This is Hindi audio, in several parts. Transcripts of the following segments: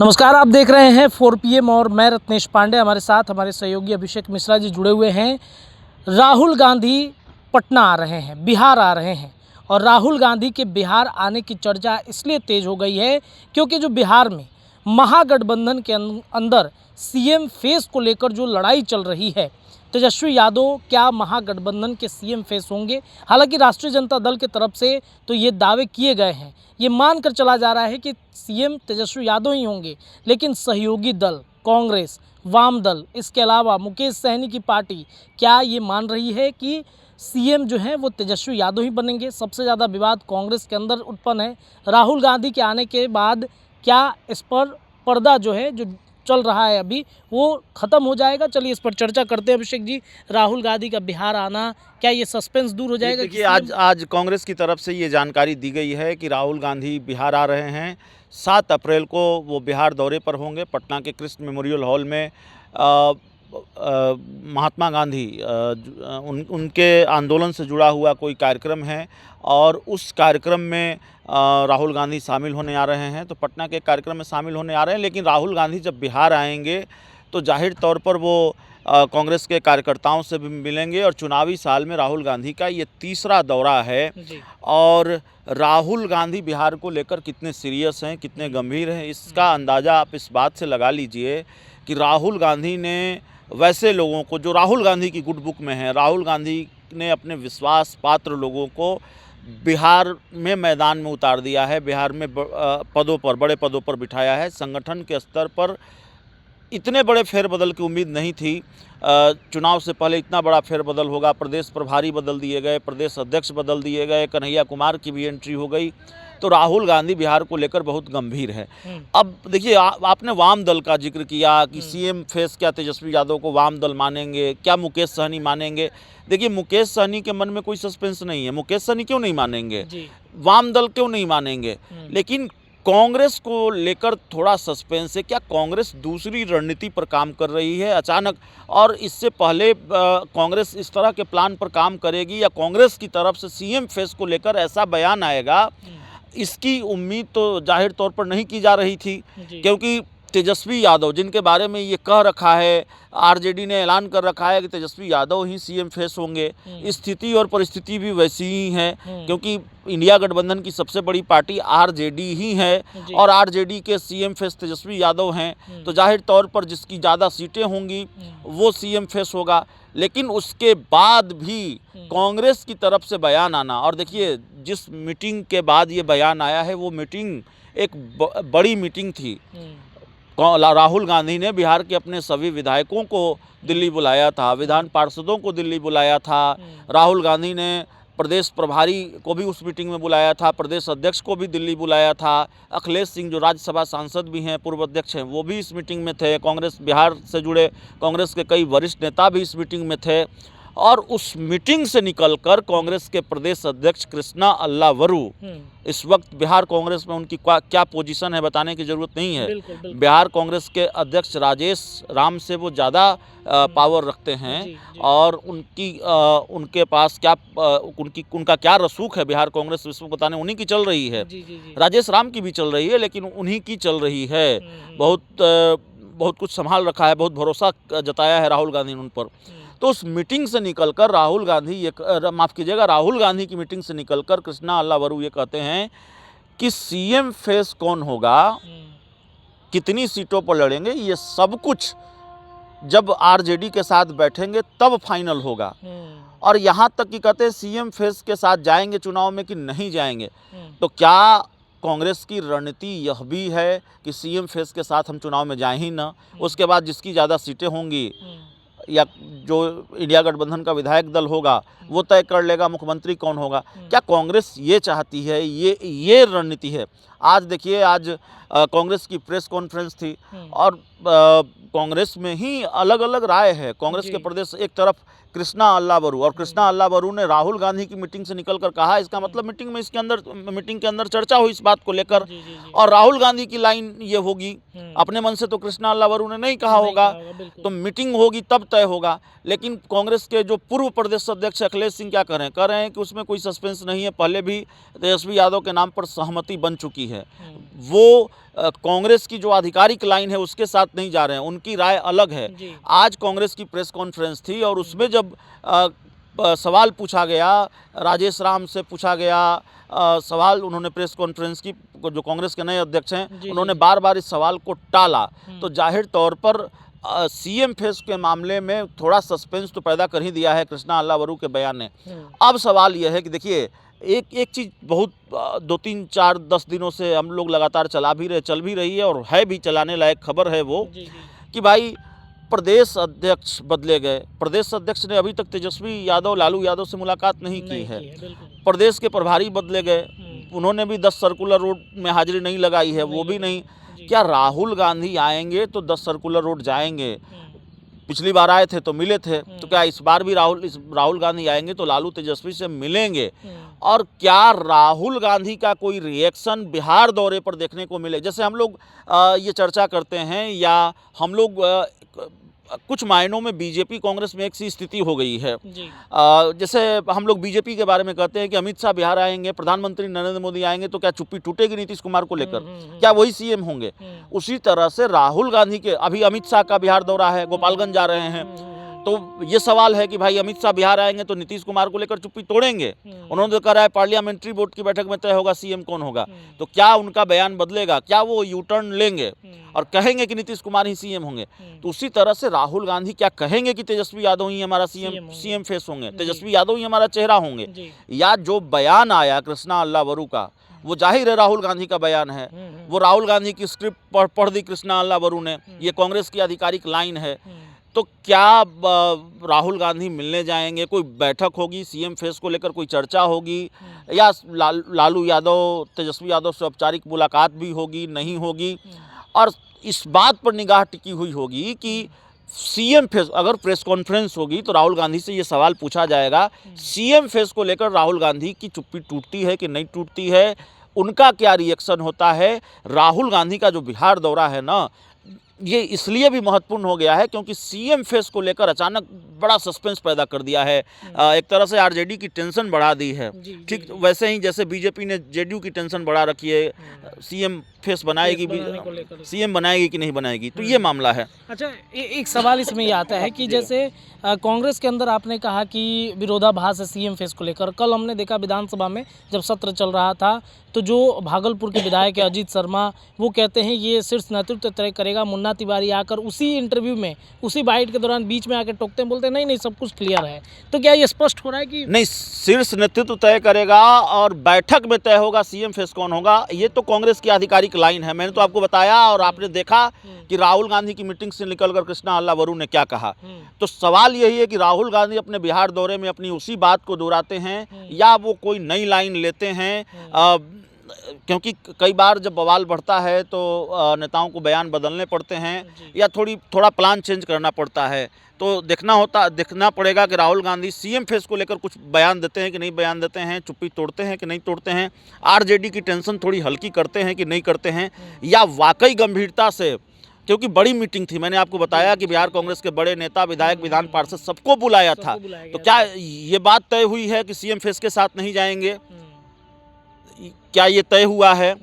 नमस्कार, आप देख रहे हैं 4 PM और मैं रत्नेश पांडे। हमारे साथ हमारे सहयोगी अभिषेक मिश्रा जी जुड़े हुए हैं। राहुल गांधी पटना आ रहे हैं, बिहार आ रहे हैं और राहुल गांधी के बिहार आने की चर्चा इसलिए तेज हो गई है क्योंकि जो बिहार में महागठबंधन के अंदर सीएम फेस को लेकर जो लड़ाई चल रही है, तेजस्वी यादव क्या महागठबंधन के सीएम फेस होंगे? हालांकि राष्ट्रीय जनता दल की तरफ से तो ये दावे किए गए हैं, ये मानकर चला जा रहा है कि सीएम तेजस्वी यादव ही होंगे, लेकिन सहयोगी दल कांग्रेस, वाम दल, इसके अलावा मुकेश सहनी की पार्टी क्या ये मान रही है कि सीएम जो हैं वो तेजस्वी यादव ही बनेंगे? सबसे ज़्यादा विवाद कांग्रेस के अंदर उत्पन्न है। राहुल गांधी के आने के बाद क्या इस पर पर्दा जो है जो चल रहा है अभी वो ख़त्म हो जाएगा? चलिए इस पर चर्चा करते हैं। अभिषेक जी, राहुल गांधी का बिहार आना, क्या ये सस्पेंस दूर हो जाएगा? देखिए, आज कांग्रेस की तरफ से ये जानकारी दी गई है कि राहुल गांधी बिहार आ रहे हैं। 7 अप्रैल को वो बिहार दौरे पर होंगे। पटना के कृष्ण मेमोरियल हॉल में महात्मा गांधी उनके आंदोलन से जुड़ा हुआ कोई कार्यक्रम है और उस कार्यक्रम में राहुल गांधी शामिल होने आ रहे हैं। तो पटना के कार्यक्रम में शामिल होने आ रहे हैं, लेकिन राहुल गांधी जब बिहार आएंगे तो जाहिर तौर पर वो कांग्रेस के कार्यकर्ताओं से भी मिलेंगे और चुनावी साल में राहुल गांधी का ये तीसरा दौरा है। और राहुल गांधी बिहार को लेकर कितने सीरियस हैं, कितने गंभीर हैं, इसका अंदाज़ा आप इस बात से लगा लीजिए कि राहुल गांधी ने वैसे लोगों को जो राहुल गांधी की गुड बुक में हैं, राहुल गांधी ने अपने विश्वास पात्र लोगों को बिहार में मैदान में उतार दिया है, बिहार में पदों पर, बड़े पदों पर बिठाया है। संगठन के स्तर पर इतने बड़े फेरबदल की उम्मीद नहीं थी। चुनाव से पहले इतना बड़ा फेरबदल होगा। प्रदेश प्रभारी बदल दिए गए, प्रदेश अध्यक्ष बदल दिए गए, कन्हैया कुमार की भी एंट्री हो गई। तो राहुल गांधी बिहार को लेकर बहुत गंभीर है। अब देखिए, आपने वाम दल का जिक्र किया कि सीएम फेस क्या तेजस्वी यादव को वाम दल मानेंगे, क्या मुकेश सहनी मानेंगे? देखिए, मुकेश सहनी के मन में कोई सस्पेंस नहीं है। मुकेश सहनी क्यों नहीं मानेंगे, वाम दल क्यों नहीं मानेंगे, लेकिन कांग्रेस को लेकर थोड़ा सस्पेंस है। क्या कांग्रेस दूसरी रणनीति पर काम कर रही है अचानक, और इससे पहले कांग्रेस इस तरह के प्लान पर काम करेगी, या कांग्रेस की तरफ से सीएम फेस को लेकर ऐसा बयान आएगा, इसकी उम्मीद तो जाहिर तौर पर नहीं की जा रही थी। क्योंकि तेजस्वी यादव, जिनके बारे में ये कह रखा है, आरजेडी ने ऐलान कर रखा है कि तेजस्वी यादव ही सीएम फेस होंगे, स्थिति और परिस्थिति भी वैसी ही है। क्योंकि इंडिया गठबंधन की सबसे बड़ी पार्टी आरजेडी ही है और आरजेडी के सीएम फेस तेजस्वी यादव हैं। तो जाहिर तौर पर जिसकी ज़्यादा सीटें होंगी वो सीएम फेस होगा। लेकिन उसके बाद भी कांग्रेस की तरफ से बयान आना, और देखिए जिस मीटिंग के बाद ये बयान आया है वो मीटिंग एक बड़ी मीटिंग थी। राहुल गांधी ने बिहार के अपने सभी विधायकों को दिल्ली बुलाया था, विधान पार्षदों को दिल्ली बुलाया था। राहुल गांधी ने प्रदेश प्रभारी को भी उस मीटिंग में बुलाया था, प्रदेश अध्यक्ष को भी दिल्ली बुलाया था। अखिलेश सिंह जो राज्यसभा सांसद भी हैं, पूर्व अध्यक्ष हैं, वो भी इस मीटिंग में थे। कांग्रेस बिहार से जुड़े कांग्रेस के कई वरिष्ठ नेता भी इस मीटिंग में थे। और उस मीटिंग से निकलकर कांग्रेस के प्रदेश अध्यक्ष कृष्णा अल्लावरू, इस वक्त बिहार कांग्रेस में उनकी क्या पोजीशन है बताने की ज़रूरत नहीं है। बिल्कुल। बिहार कांग्रेस के अध्यक्ष राजेश राम से वो ज़्यादा पावर रखते हैं। और उनके पास क्या उनका क्या रसूख है बिहार कांग्रेस विश्व बताने, उन्हीं की चल रही है। राजेश राम की भी चल रही है, लेकिन उन्हीं की चल रही है। बहुत कुछ संभाल रखा है, बहुत भरोसा जताया है राहुल गांधी ने उन पर। तो उस मीटिंग से निकलकर राहुल गांधी की मीटिंग से निकलकर कृष्णा अल्लावरू ये कहते हैं कि सीएम फेस कौन होगा, कितनी सीटों पर लड़ेंगे, ये सब कुछ जब आरजेडी के साथ बैठेंगे तब फाइनल होगा। और यहाँ तक कि कहते हैं सीएम फेस के साथ जाएंगे चुनाव में कि नहीं जाएंगे। तो क्या कांग्रेस की रणनीति यह भी है कि सीएम फेस के साथ हम चुनाव में जाएं ही ना, उसके बाद जिसकी ज़्यादा सीटें होंगी या जो इंडिया गठबंधन का विधायक दल होगा वो तय कर लेगा मुख्यमंत्री कौन होगा? क्या कांग्रेस ये चाहती है? ये रणनीति है? आज देखिए, आज कांग्रेस की प्रेस कॉन्फ्रेंस थी और कांग्रेस में ही अलग अलग राय है। कांग्रेस के प्रदेश, एक तरफ कृष्णा अल्लावरू, और कृष्णा अल्लावरू ने राहुल गांधी की मीटिंग से निकलकर कहा, इसका मतलब मीटिंग के अंदर चर्चा हुई इस बात को लेकर। और राहुल गांधी की लाइन ये होगी, अपने मन से तो कृष्णा अल्लावरू ने नहीं कहा होगा, तो मीटिंग होगी तब तय होगा। लेकिन कांग्रेस के जो पूर्व प्रदेश अध्यक्ष अखिलेश सिंह क्या कह रहे हैं कि उसमें कोई सस्पेंस नहीं है, पहले भी तेजस्वी यादव के नाम पर सहमति बन चुकी है। वो कांग्रेस की जो आधिकारिक लाइन है उसके साथ नहीं जा रहे हैं, उनकी राय अलग है। जी। आज कांग्रेस की प्रेस कॉन्फ्रेंस थी और उसमें जब सवाल पूछा गया, राजेश राम से पूछा गया सवाल, उन्होंने प्रेस कॉन्फ्रेंस की, जो कांग्रेस के नए अध्यक्ष हैं, उन्होंने बार बार इस सवाल को टाला। तो जाहिर तौर पर सीएम फेस के मामले में थोड़ा सस्पेंस तो पैदा कर ही दिया है कृष्णा अल्लावरू के बयान ने। अब सवाल यह है कि देखिए, एक चीज़ बहुत 2, 3, 4, 10 दिनों से हम लोग लगातार चल भी रही है और है भी चलाने लायक खबर है वो, कि भाई प्रदेश अध्यक्ष बदले गए। प्रदेश अध्यक्ष ने अभी तक तेजस्वी यादव, लालू यादव से मुलाकात नहीं की है। प्रदेश के प्रभारी बदले गए, उन्होंने भी 10 सर्कुलर रोड में हाजिरी नहीं लगाई है, वो भी नहीं। क्या राहुल गांधी आएंगे तो 10 सर्कुलर रोड जाएंगे? पिछली बार आए थे तो मिले थे, तो क्या इस बार भी राहुल गांधी आएंगे तो लालू तेजस्वी से मिलेंगे? और क्या राहुल गांधी का कोई रिएक्शन बिहार दौरे पर देखने को मिले? जैसे हम लोग ये चर्चा करते हैं, या हम लोग कुछ मायनों में बीजेपी कांग्रेस में एक सी स्थिति हो गई है। जैसे हम लोग बीजेपी के बारे में कहते हैं कि अमित शाह बिहार आएंगे, प्रधानमंत्री नरेंद्र मोदी आएंगे, तो क्या चुप्पी टूटेगी नीतीश कुमार को लेकर? क्या वही सीएम होंगे? उसी तरह से राहुल गांधी के, अभी अमित शाह का बिहार दौरा है, गोपालगंज जा रहे हैं, तो ये सवाल है कि भाई अमित शाह बिहार आएंगे तो नीतीश कुमार को लेकर चुप्पी तोड़ेंगे? उन्होंने तो कहा है पार्लियामेंट्री बोर्ड की बैठक में तय होगा सीएम कौन होगा। तो क्या उनका बयान बदलेगा? क्या वो यू टर्न लेंगे और कहेंगे कि नीतीश कुमार ही सीएम होंगे? तो उसी तरह से राहुल गांधी क्या कहेंगे कि तेजस्वी यादव ही हमारा सीएम फेस होंगे, तेजस्वी यादव ही हमारा चेहरा होंगे? या जो बयान आया कृष्णा अल्लावरू का, वो जाहिर है राहुल गांधी का बयान है, वो राहुल गांधी की स्क्रिप्ट पढ़ दी कृष्णा अल्लावरू ने, ये कांग्रेस की आधिकारिक लाइन है। तो क्या राहुल गांधी मिलने जाएंगे? कोई बैठक होगी सीएम फेस को लेकर, कोई चर्चा होगी, या लालू यादव, तेजस्वी यादव से औपचारिक मुलाकात भी होगी, नहीं होगी? और इस बात पर निगाह टिकी हुई होगी कि सीएम फेस, अगर प्रेस कॉन्फ्रेंस होगी तो राहुल गांधी से ये सवाल पूछा जाएगा, सीएम फेस को लेकर राहुल गांधी की चुप्पी टूटती है कि नहीं टूटती है? उनका क्या रिएक्शन होता है? राहुल गांधी का जो बिहार दौरा है ना, ये इसलिए भी महत्वपूर्ण हो गया है क्योंकि सीएम फेस को लेकर अचानक बड़ा सस्पेंस पैदा कर दिया है। एक तरह से आरजेडी की टेंशन बढ़ा दी है। ठीक वैसे ही जैसे बीजेपी ने जेडीयू की टेंशन बढ़ा रखी है, सीएम फेस बनाएगी भी, सीएम बनाएगी कि नहीं बनाएगी, तो ये मामला है। अच्छा, एक सवाल इसमें ये आता है कि जैसे कांग्रेस के अंदर आपने कहा कि विरोधाभास है सीएम फेस को लेकर। कल हमने देखा विधानसभा में जब सत्र चल रहा था, तो जो भागलपुर के विधायक है अजीत शर्मा, वो कहते हैं ये शीर्ष नेतृत्व तय करेगा। मुन्ना तिवारी आकर उसी इंटरव्यू में, उसी बाइट के दौरान बीच में आकर टोकते हैं, बोलते हैं नहीं सब कुछ क्लियर है। तो क्या ये स्पष्ट हो रहा है कि नहीं, शीर्ष नेतृत्व तय करेगा और बैठक में तय होगा सीएम फेस कौन होगा? ये तो कांग्रेस की आधिकारिक लाइन है। मैंने तो आपको बताया और आपने देखा कि राहुल गांधी की मीटिंग से निकलकर कृष्णा अल्लावरू ने क्या कहा। तो सवाल यही है कि राहुल गांधी अपने बिहार दौरे में अपनी उसी बात को दोहराते हैं या वो कोई नई लाइन लेते हैं? क्योंकि कई बार जब बवाल बढ़ता है तो नेताओं को बयान बदलने पड़ते हैं या थोड़ा प्लान चेंज करना पड़ता है। तो देखना पड़ेगा कि राहुल गांधी सीएम फेस को लेकर कुछ बयान देते हैं कि नहीं बयान देते हैं, चुप्पी तोड़ते हैं कि नहीं तोड़ते हैं, आरजेडी की टेंशन थोड़ी हल्की करते हैं कि नहीं करते हैं, या वाकई गंभीरता से, क्योंकि बड़ी मीटिंग थी, मैंने आपको बताया कि बिहार कांग्रेस के बड़े नेता, विधायक, विधान पार्षद सबको बुलाया था। तो क्या ये बात तय हुई है कि सीएम फेस के साथ नहीं जाएंगे? क्या ये तय हुआ है?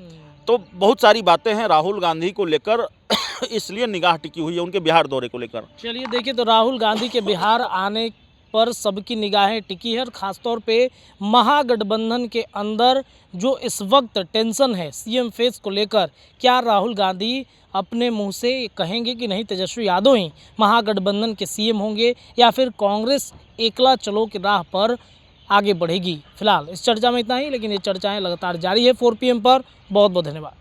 तो बहुत सारी बातें हैं राहुल गांधी को लेकर, इसलिए निगाह टिकी हुई है उनके बिहार दौरे को लेकर। चलिए देखिए, तो राहुल गांधी के बिहार आने पर सबकी निगाहें टिकी है और ख़ासतौर पे महागठबंधन के अंदर जो इस वक्त टेंशन है सीएम फेस को लेकर, क्या राहुल गांधी अपने मुंह से कहेंगे कि नहीं तेजस्वी यादव ही महागठबंधन के सीएम होंगे, या फिर कांग्रेस एकला चलो की राह पर आगे बढ़ेगी? फिलहाल इस चर्चा में इतना ही, लेकिन ये चर्चाएं लगातार जारी है 4 PM पर। बहुत बहुत धन्यवाद।